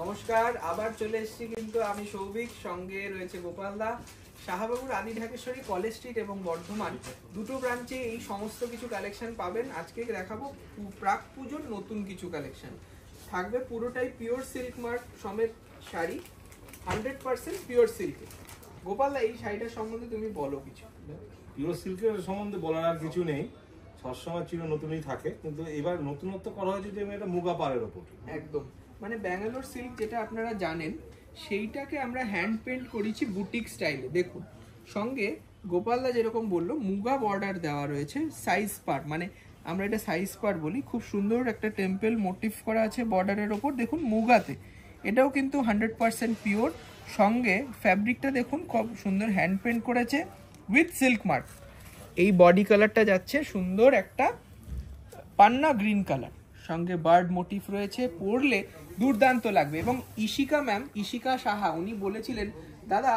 নমস্কার, আবার চলে এসেছি কিন্তু আমি সৌভিক, সঙ্গে রয়েছে গোপাল দা। শাহবাবুর আদি ঢাকেশ্বরী কলেজ স্ট্রিট এবং বর্ধমান দুটো ব্রাঞ্চে এই সমস্ত কিছু কালেকশন পাবেন। আজকে দেখাবো প্রাক পুজোর নতুন কিছু কালেকশন থাকবে, পুরোটাই পিওর সিল্ক মার্ক সমেত শাড়ি, 100% পিওর সিল্কে। গোপাল দা, এই শাড়িটা সম্বন্ধে তুমি বলো কিছু। পিওর সিল্কের সম্বন্ধে বলার আর কিছু নেই, সবসময় চির নতুনই থাকে, কিন্তু এবার নতুনত্ব করা হয়েছে যে এটা মুগা পাড়ের ওপর। একদম, মানে ব্যাঙ্গালোর সিল্ক যেটা আপনারা জানেন সেইটাকে আমরা হ্যান্ড পেন্ট করেছি বুটিক স্টাইলে। দেখুন, সঙ্গে গোপালদা যেরকম বললো মুগা বর্ডার দেওয়া রয়েছে, সাইজ পার, মানে আমরা এটা সাইজ পার বলি। খুব সুন্দর একটা টেম্পল মোটিভ করা আছে বর্ডারের ওপর, দেখুন মুগাতে। এটাও কিন্তু 100% পিওর। সঙ্গে ফ্যাব্রিকটা দেখুন খুব সুন্দর হ্যান্ড পেন্ট করেছে উইথ সিল্ক মার্ক। এই বডি কালারটা যাচ্ছে সুন্দর একটা পান্না গ্রিন কালার, সঙ্গে বার্ড মোটিভ রয়েছে, পরলে দুর্দান্ত লাগবে। এবং ইশিকা ম্যাম, ইশিকা সাহা, উনি বলেছিলেন দাদা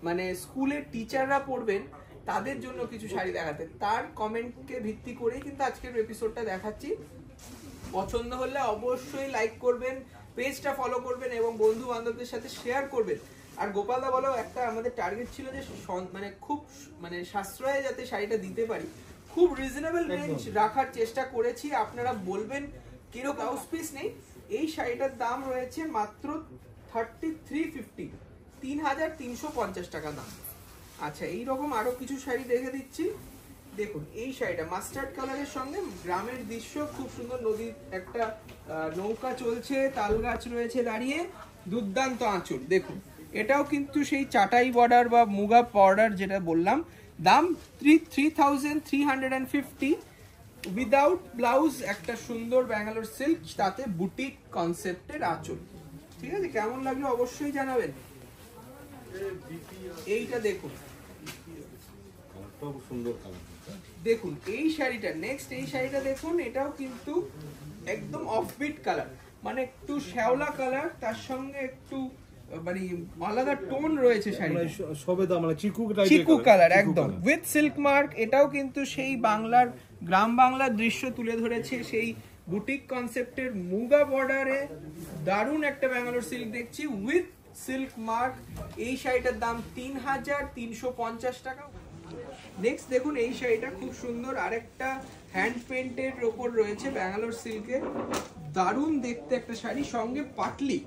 মানে স্কুলের টিচাররা পড়বেন তাদের জন্য কিছু শাড়ি দেখাতে। তার কমেন্টকে ভিত্তি করেই কিন্তু আজকের এপিসোডটা দেখাচ্ছি। পছন্দ হলে অবশ্যই লাইক করবেন, পেজটা ফলো করবেন এবং বন্ধু বান্ধবদের সাথে শেয়ার করবেন। আর গোপালদা বলো, একটা আমাদের টার্গেট ছিল যে মানে খুব মানে সাশ্রয়ে যাতে শাড়িটা দিতে পারি, খুব রিজনেবল রেঞ্জ রাখার চেষ্টা করেছি। আপনারা বলবেন কিরো ব্লাউজ পিস নেই। এই শাড়িটার দাম রয়েছে মাত্র 3350, 3350 টাকা দাম। আচ্ছা, এইরকম আরো কিছু শাড়ি দেখে দিচ্ছি। দেখুন এই শাড়িটা মাস্টার্ড কালারের সঙ্গে গ্রামের দৃশ্য, খুব সুন্দর, নদীর একটা নৌকা চলছে, তাল গাছ রয়েছে দাঁড়িয়ে, দুর্দান্ত আঁচল। দেখুন এটাও কিন্তু সেই চাটাই বর্ডার বা মুগা বর্ডার যেটা বললাম। দাম 3350 উইদাউট ব্লাউজ, একটা সুন্দর ব্যাঙ্গালোর সিল্ক, তাতে বুটিক কনসেপ্টের আঁচল। ঠিক আছে, কেমন লাগলো অবশ্যই জানাবেন। এইটা দেখুন, সুন্দর কালার। দেখুন এই শাড়িটা, নেক্সট এই শাড়িটা দেখুন, এটাও কিন্তু একদম অফবিট কালার, মানে একটু শ্যাওলা কালার, তার সঙ্গে একটু মানে আলাদা টোন রয়েছে শাড়িটা, সবেদা মানে চিকু কালার একদম উইথ সিল্ক মার্ক। এটাও কিন্তু সেই বাংলার, গ্রাম বাংলার দৃশ্য তুলে ধরেছে, সেই বুটিক কনসেপ্টের মুগা বর্ডারে দারুণ একটা ব্যাঙ্গালোর সিল্ক দেখছি উইথ সিল্ক মার্ক। এই শাড়িটার দাম 3350 টাকা। নেক্সট দেখুন এই শাড়িটা খুব সুন্দর, আরেকটা হ্যান্ড পেন্টের ওপর রয়েছে ব্যাঙ্গালোর সিল্কের, দারুণ দেখতে একটা শাড়ি, সঙ্গে পাটলি।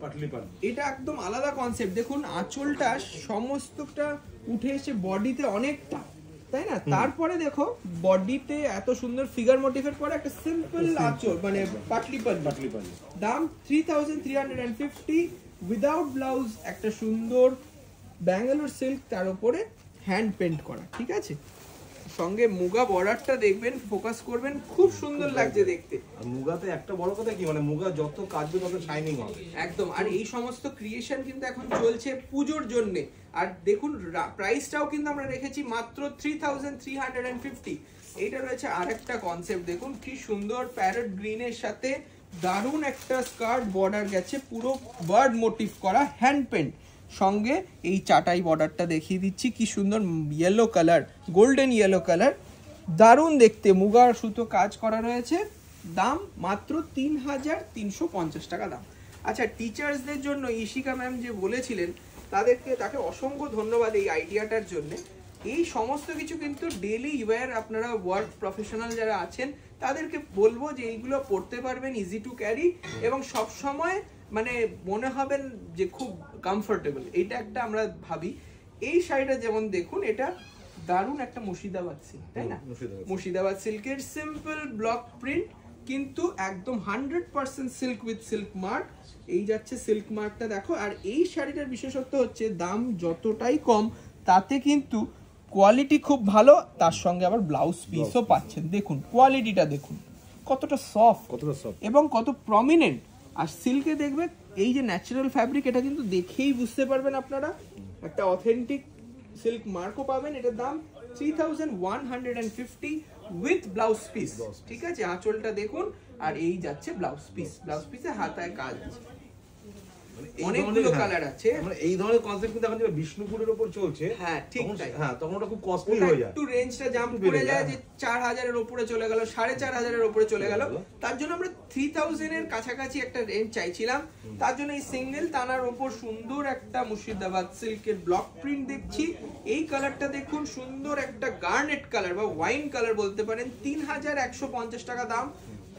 এটা একদম আলাদা কনসেপ্ট। দেখুন আঁচলটা সমস্তটা উঠে এসে বডিতে অনেকটা, তাই না? তারপরে দেখো বডিতে এত সুন্দর ফিগার মোটিভের পরে একটা সিম্পল আঁচল, মানে পাটলি পাটলি। দাম 3350 উইদাউট ব্লাউজ, একটা সুন্দর ব্যাঙ্গালোর সিল্ক, তার উপরে হ্যান্ড পেন্ট করা। ঠিক আছে, সঙ্গে মুগা বর্ডারটা দেখবেন, ফোকাস করবেন, খুব সুন্দর লাগছে দেখতে। আর মুগাতে একটা বড় কথা কি, মানে মুগা যত কাটবে তত শাইনিং হবে একদম। আর এই সমস্ত ক্রিয়েশন কিন্তু এখন চলছে পুজোর জন্য। আর দেখুন প্রাইসটাও কিন্তু আমরা রেখেছি মাত্র 3350। এইটা রয়েছে আরেকটা কনসেপ্ট, দেখুন কি সুন্দর প্যারট গ্রিনের সাথে দারুণ একটা স্কার্ট বর্ডার গেছে, পুরো বার্ড মোটিভ করা, হ্যান্ড পেন্ট। সঙ্গে এই চাটাই বর্ডারটা দেখিয়ে দিচ্ছি, কি সুন্দর yellow colour, golden yellow colour, দারুণ দেখতে, মুগার সুতো কাজ করা রয়েছে। দাম মাত্র 3350 টাকা দাম। আচ্ছা, টিচার্সদের জন্য ইশিকা ম্যাম যে বলেছিলেন তাকে অসংখ্য ধন্যবাদ এই আইডিয়াটার জন্য। এই সমস্ত কিছু কিন্তু ডেইলি ওয়্যার, আপনারা ওয়ার্ক প্রফেশনাল যারা আছেন তাদেরকে বলবো যে এইগুলো পড়তে পারবেন, ইজি টু ক্যারি, এবং সব সময় মানে মনে হবেন যে খুব কমফোর্টেবল। এইটা একটা আমরা ভাবি। এই শাড়িটা যেমন দেখুন, এটা দারুণ একটা মুর্শিদাবাদ সিল্ক, তাই না? মুর্শিদাবাদ সিল্কের সিম্পল ব্লক প্রিন্ট, কিন্তু একদম 100% সিল্ক উইথ সিল্ক মার্ক। এই যাচ্ছে সিল্ক মার্কটা দেখো। আর এই শাড়িটার বিশেষত্ব হচ্ছে দাম যতটাই কম তাতে কিন্তু কোয়ালিটি খুব ভালো, তার সঙ্গে আবার ব্লাউজ পিসও পাচ্ছেন। দেখুন কোয়ালিটিটা দেখুন কতটা সফট এবং কত প্রমিনেন্ট। আর সিল্কে দেখবে এই যে ন্যাচারাল ফ্যাব্রিক, এটা কিন্তু দেখেই বুঝতে পারবেন আপনারা, একটা অথেন্টিক সিল্ক মার্কও পাবেন। এটার দাম 3150 উইথ ব্লাউজ পিস। ঠিক আছে, আঁচলটা দেখুন, আর এই যাচ্ছে ব্লাউজ পিস, ব্লাউজ পিসে হাতায় কাজ আছে। অনেকগুলো কালার আছে। মানে এই ধরনের কনসেপ্ট কিন্তু এখন যে বিষ্ণুপুরের উপর চলছে, হ্যাঁ ঠিক তাই, হ্যাঁ তখন ওটা খুব কস্টলি হয়ে যায়, একটু রেঞ্জটা জাম্প করে যায় যে 4000 এর উপরে চলে গেল, 4500 এর উপরে চলে গেল। তার জন্য আমরা 3000 এর কাছাকাছি একটা রেঞ্জ চাইছিলাম। তার জন্য এই সিঙ্গেল টানার উপর সুন্দর একটা মুর্শিদাবাদ সিল্কের ব্লক প্রিন্ট দেখছি। এই কালারটা দেখুন, সুন্দর একটা গার্নেট কালার বা ওয়াইন কালার বলতে পারেন, 3150 টাকা দাম।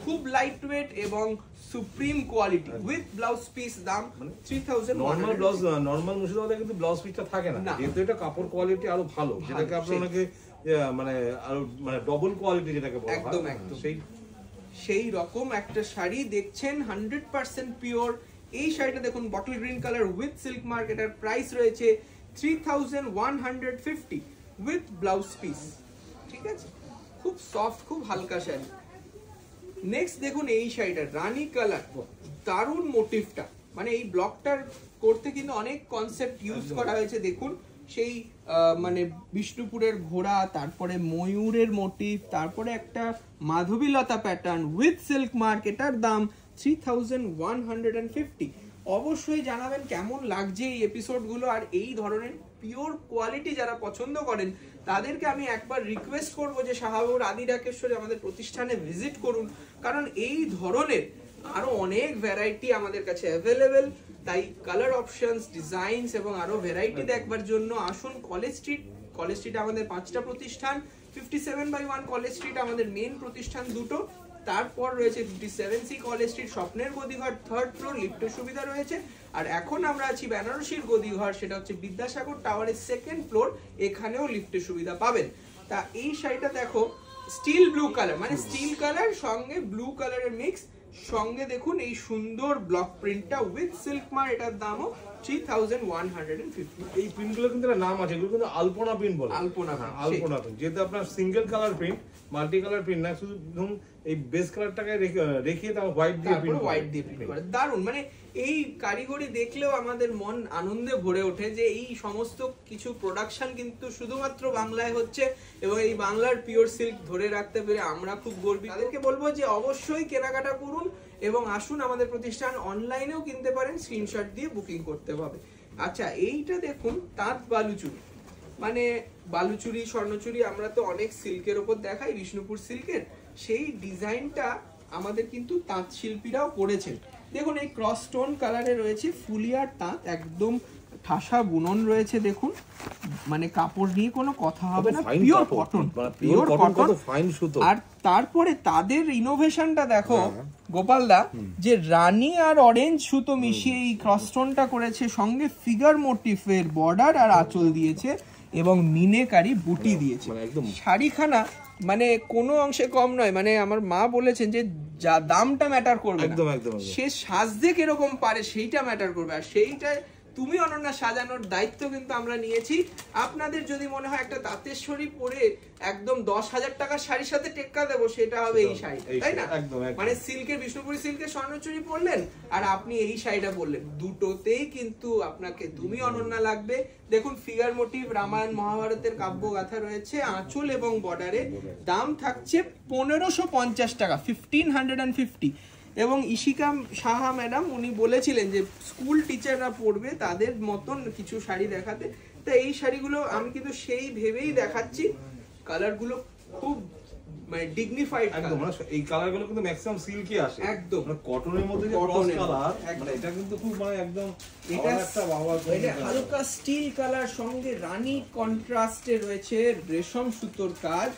খুব লাইট ওয়েট এবং supreme quality with blouse piece, দাম 3000। নরমাল ব্লাউজ, নরমাল মুর্শিদাবাদে কিন্তু ব্লাউজ পিসটা থাকে না, যেহেতু এটা কাপড় কোয়ালিটি আরো ভালো, যেটাকে আপনি অনেকে মানে আরো মানে ডবল কোয়ালিটি যেটাকে বলা হয়, একদম একদম সেই রকম একটা শাড়ি দেখছেন 100% পিওর। এই শাড়িটা দেখুন, bottle green colour with silk mark, এটার প্রাইস রয়েছে 3150 উইথ ব্লাউজ পিস, ঠিক আছে? খুব সফট, খুব হালকা শাড়ি। নেক্সট দেখুন এই শাড়িটা রানী কালার, দারুণ মোটিভটা, মানে এই ব্লকটার করতে কিন্তু অনেক কনসেপ্ট ইউজ করা হয়েছে। দেখুন সেই মানে বিষ্ণুপুরের ঘোড়া, তারপরে ময়ূরের মোটিভ, তারপরে একটা মাধবীলতা প্যাটার্ন উইথ সিল্ক মার্ক, এটার দাম 3150। অবশ্যই জানাবেন কেমন লাগছে এই এপিসোডগুলো। আর এই ধরনের পিওর কোয়ালিটি যারা পছন্দ করেন তাদেরকে আমি একবার রিকোয়েস্ট করব যে শাহাবুর আদি ডাকেশ্বরে আমাদের প্রতিষ্ঠানে ভিজিট করুন, কারণ এই ধরনের আরো অনেক ভ্যারাইটি আমাদের কাছে অ্যাভেলেবেল। তাই কালার অপশনস, ডিজাইনস এবং আরো ভ্যারাইটি দেখবার জন্য আসুন কলেজ স্ট্রিট। কলেজ স্ট্রিট আমাদের 5টা প্রতিষ্ঠান, 57/1 কলেজ স্ট্রিট আমাদের মেন প্রতিষ্ঠান দুটো, তারপর রয়েছে 57C কলেজ স্ট্রিট স্বপ্নের গদিঘর 3rd ফ্লোর, লিফটের সুবিধা রয়েছে। আর এখন আমরা আছি বেনারসির গদিঘর, সেটা হচ্ছে বিদ্যাসাগর টাওয়ারের 2nd ফ্লোর, এখানেও লিফটের সুবিধা পাবেন। তা এই শাড়িটা দেখো, স্টিল ব্লু কালার, মানে স্টিল কালার সঙ্গে ব্লু কালারের মিক্স, সঙ্গে দেখুন এই সুন্দর ব্লক প্রিন্টটা উইথ সিল্ক মার, এটার দামও 3150। এই প্রিন্টগুলো কিন্তু একটা নাম আছে, এগুলো কিন্তু আলপনা প্রিন্ট বলে। আলপনা, হ্যাঁ আলপনা প্রিন্ট, যেহেতু আপনার single colour print, multi colour print না, শুধু ধরুন এই বেস কালারটাকে রেখে তারপর হোয়াইট দিয়ে প্রিন্ট করে। দারুন, মানে এই কারিগরি দেখলেও আমাদের মন আনন্দে ভরে ওঠে যে এই সমস্ত কিছু প্রোডাকশন কিন্তু শুধুমাত্র বাংলায় হচ্ছে, এবং এই বাংলার পিওর সিল্ক ধরে রাখতে পেরে আমরা খুব গর্বিত। তাদেরকে বলবো যে অবশ্যই কেনাকাটা করুন এবং আসুন আমাদের প্রতিষ্ঠান। অনলাইনেও কিনতে পারেন, স্ক্রিনশট দিয়ে বুকিং করতে হবে। আচ্ছা, এইটা দেখুন তাঁত বালুচুরি, মানে বালুচুরি, স্বর্ণচুরি আমরা তো অনেক সিল্কের ওপর দেখাই, বিষ্ণুপুর সিল্কের সেই ডিজাইনটা আমাদের কিন্তু তাঁত শিল্পীরাও করেছেন। দেখুন এই ক্রস স্টোন কালারে রয়েছে ফুলিয়ার তাঁত, একদম ঠাসা বুনন রয়েছে। দেখুন মানে কাপড় নিয়ে কোনো কথা হবে না, pure cotton, pure cotton, fine সুতো। আর তারপরে তাদের ইনোভেশনটা দেখো গোপালদা, যে রানী আর অরেঞ্জ সুতো মিশিয়ে এই ক্রস স্টোনটা করেছে, সঙ্গে ফিগার মোটিফের বর্ডার আর আঁচল দিয়েছে এবং মিনেকারি বুটি দিয়েছে। শাড়িখানা মানে কোনো অংশে কম নয়, মানে আমার মা বলেছেন যে যা দামটা ম্যাটার করবে না, সে সাজতে কিরকম পারে সেইটা ম্যাটার করবে। আর সেইটা তুমি অনন্যা সাজানোর দায়িত্ব কিন্তু আমরা নিয়েছি। আপনাদের যদি মনে হয় একটা তাঁতের শাড়ি পরে একদম 10,000 টাকার শাড়ির সাথে টেক্কা দেবো, সেটা হবে এই শাড়িটা, তাই না? মানে সিল্কের, বিষ্ণুপুরি সিল্কের স্বর্ণচুরি পরলেন আর আপনি এই শাড়িটা পরলেন, দুটোতেই কিন্তু আপনাকে তুমি অনন্যা লাগবে। দেখুন ফিগার মোটিভ, রামায়ণ মহাভারতের কাব্য গাথা রয়েছে আঁচল এবং বর্ডারে, দাম থাকছে 1550 টাকা, 1550। এবং ইশিকা সাহা ম্যাডাম উনি বলেছিলেন যে স্কুল টিচাররা পড়বে তাদের মতন কিছু শাড়ি দেখাতে, তো এই শাড়িগুলো আমি কিন্তু সেই ভেবেই দেখাচ্ছি। কালারগুলো খুব মানে ডিগনিফাইড, একদম এই কালারগুলো কিন্তু ম্যাক্সিমাম সিল্কি আসে, একদম কটনের মধ্যে যে ক্রস কালার, মানে এটা কিন্তু খুব মানে একদম এটা একটা বাবা, এটা হালকা স্টিল কালার, সঙ্গে রানী কন্ট্রাস্টে রয়েছে রেশম সুতোর কাজ,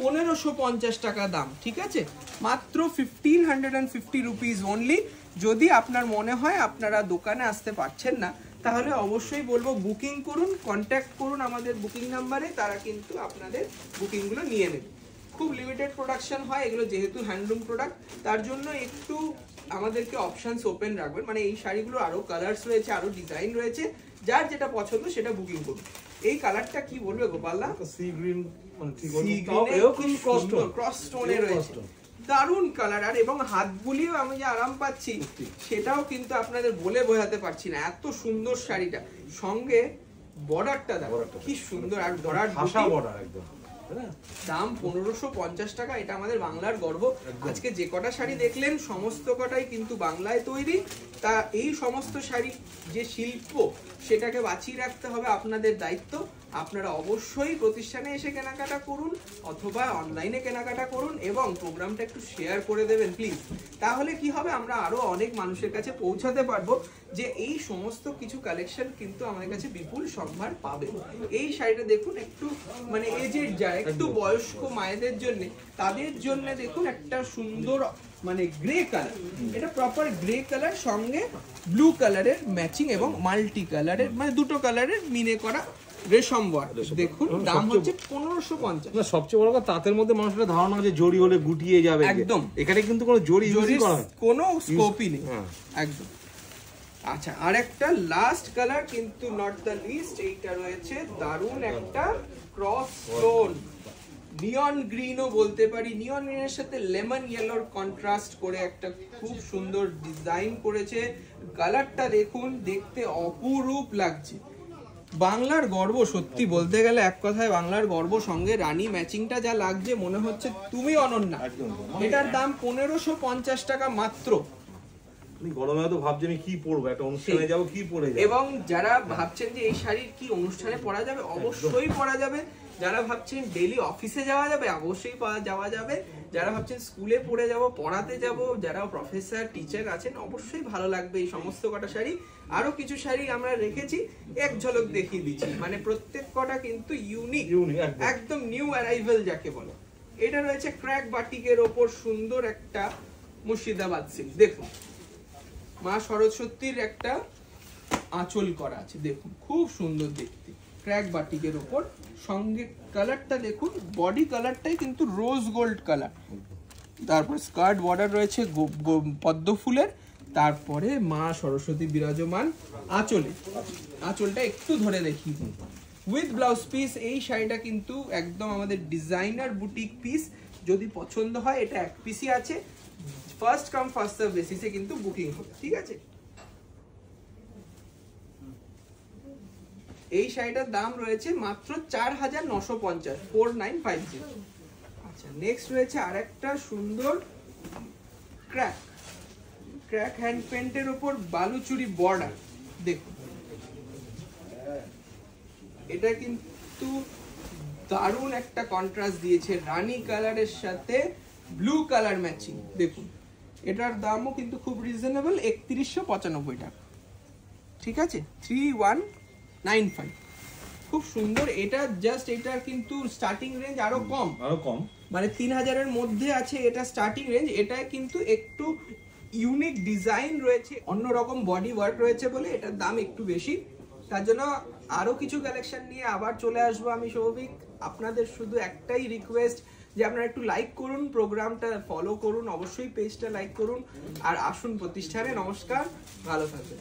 1550 টাকা দাম, ঠিক আছে? মাত্র 1550 রুপিস অনলি। যদি আপনার মনে হয় আপনারা দোকানে আসতে পারছেন না, তাহলে অবশ্যই বলবো বুকিং করুন, কন্ট্যাক্ট করুন আমাদের বুকিং নাম্বারে, তারা কিন্তু আপনাদের বুকিংগুলো নিয়ে নেবে। খুব লিমিটেড প্রোডাকশন হয় এগুলো, যেহেতু হ্যান্ডলুম প্রোডাক্ট, তার জন্য একটু আমাদেরকে অপশনস ওপেন রাখবেন। মানে এই শাড়িগুলো আরো কালার্স রয়েছে, আরো ডিজাইন রয়েছে, যার যেটা পছন্দ সেটা বুকিং করুন। এই কালারটা কি বলবে গোপালদা? সি গ্রিন, মানে ঠিক ক্রস স্টোনে রয়েছে, দারুন কালার। আর এবং হাত বুলিয়ে আমি যে আরাম পাচ্ছি সেটাও কিন্তু আপনাদের বলে বোঝাতে পারছি না, এত সুন্দর শাড়িটা। সঙ্গে বর্ডারটা দেখো কি সুন্দর, আর বর্ডার ভাষা বর্ডার একদম দাম 1550 টাকা, এটা আমাদের বাংলার গর্ব। আজকে যে কটা শাড়ি দেখলেন সমস্ত কটাই কিন্তু বাংলায় তৈরি। তা এই সমস্ত শাড়ি যে শিল্প সেটাকে বাঁচিয়ে রাখতে হবে আপনাদের দায়িত্ব। আপনারা অবশ্যই প্রতিষ্ঠানে এসে কেনাকাটা করুন অথবা অনলাইনে কেনাকাটা করুন এবং প্রোগ্রামটা একটু শেয়ার করে দেবেন প্লিজ। তাহলে কি হবে, আমরা আরো অনেক মানুষের কাছে পৌঁছাতে পারবো যে এই সমস্ত কিছু কালেকশন কিন্তু আমাদের কাছে বিপুল সম্ভার পাবে। এই শাড়িটা দেখুন, একটু মানে এজেড যায়, একটু বয়স্ক মায়েদের জন্য, তাদের জন্য দেখুন একটা সুন্দর মানে গ্রে কালার, এটা প্রপার গ্রে কালার, সঙ্গে ব্লু কালারের ম্যাচিং এবং মাল্টি কালারের মানে দুটো কালারের মিনে করা রেশম ওয়ার্ক। দেখুন দাম হচ্ছে 1550। না, সবচেয়ে বড় কথা তাঁতের মধ্যে মানুষের ধারণা যে জড়ি হলে গুটিয়ে যাবে, একদম এখানে কিন্তু কোনো জড়ি কোনো স্কোপই নেই একদম। আচ্ছা, আর একটা লাস্ট কালার কিন্তু নট দ্য লিস্ট, এইটা রয়েছে দারুন একটা ক্রস স্টোন নিয়ন গ্রিনও বলতে পারি। নিয়ন গ্রিনের সাথে লেমন ইয়েলোর কন্ট্রাস্ট করে একটা খুব সুন্দর ডিজাইন করেছে। কালারটা দেখুন, দেখতে অপরূপ লাগছে। বাংলার গর্ব, সত্যি বলতে গেলে এক কথায় বাংলার গর্ব। সঙ্গে রানী ম্যাচিংটা যা লাগছে মনে হচ্ছে তুমি অনন্যা। এটার দাম 1550 টাকা মাত্র। গরমে তো ভাবছি আমি কি পরবো, একটা অনুষ্ঠানে যাবো কি পরে যাবো। এবং যারা ভাবছেন যে এই শাড়ির কি অনুষ্ঠানে পরা যাবে, অবশ্যই পরা যাবে। যারা ভাবছেন ডেইলি অফিসে যাওয়া যাবে, অবশ্যই যাওয়া যাবে। যারা ভাবছেন স্কুলে পড়ে যাব, পড়াতে যাব, যারা প্রফেসর টিচার আছেন, অবশ্যই ভালো লাগবে এই সমস্ত কটা শাড়ি। আরো কিছু শাড়ি আমরা রেখেছি, এক ঝলক দেখিয়ে দিচ্ছি। মানে প্রত্যেক কটা কিন্তু ইউনিক, একদম নিউ অ্যারাইভেল যাকে বলে। এটা রয়েছে ক্র্যাক বাটিকের ওপর সুন্দর একটা মুর্শিদাবাদ সিল্ক। দেখুন মা সরস্বতীর একটা আঁচল করা আছে, দেখুন খুব সুন্দর দেখতে, ক্র্যাক বাটিকের ওপর। সঙ্গে কালারটা দেখুন, বডি কালারটাই কিন্তু রোজ গোল্ড কালার। তারপর স্কার্ট বর্ডার রয়েছে পদ্ম ফুলের। তারপরে মা সরস্বতী বিরাজমান আঁচলে, আঁচলটা একটু ধরে দেখি, উইথ ব্লাউজ পিস। এই শাড়িটা কিন্তু একদম আমাদের ডিজাইনার বুটিক পিস। যদি পছন্দ হয়, এটা এক পিসই আছে, ফার্স্ট কাম ফার্স্ট সার্ভ বেসিসে কিন্তু বুকিং হবে, ঠিক আছে। এই শাড়িটার দাম রয়েছে মাত্র 4950, 4950। আচ্ছা, নেক্সট রয়েছে আরেকটা সুন্দর ক্র্যাক হ্যান্ড পেন্টের উপর বালুচুরি বর্ডার। দেখুন এটা কিন্তু দারুণ একটা কন্ট্রাস্ট দিয়েছে, রানী কালারের সাথে ব্লু কালার ম্যাচিং। দেখুন এটার দামও কিন্তু খুব রিজনেবল, 3195 টাকা, ঠিক আছে, 3195। খুব সুন্দর। এটা জাস্ট এটার কিন্তু স্টার্টিং রেঞ্জ আরো কম, মানে 3000 এর মধ্যে আছে এটা স্টার্টিং রেঞ্জ। এটা কিন্তু একটু ইউনিক ডিজাইন রয়েছে, অন্যরকম বডি ওয়ার্ক রয়েছে বলে এটার দাম একটু বেশি। তার জন্য আরো কিছু কালেকশন নিয়ে আবার চলে আসবো আমি সৌভিক। আপনাদের শুধু একটাই রিকোয়েস্ট যে আপনারা একটু লাইক করুন, প্রোগ্রামটা ফলো করুন, অবশ্যই পেজটা লাইক করুন, আর আসুন প্রতিষ্ঠানে। নমস্কার, ভালো থাকবেন।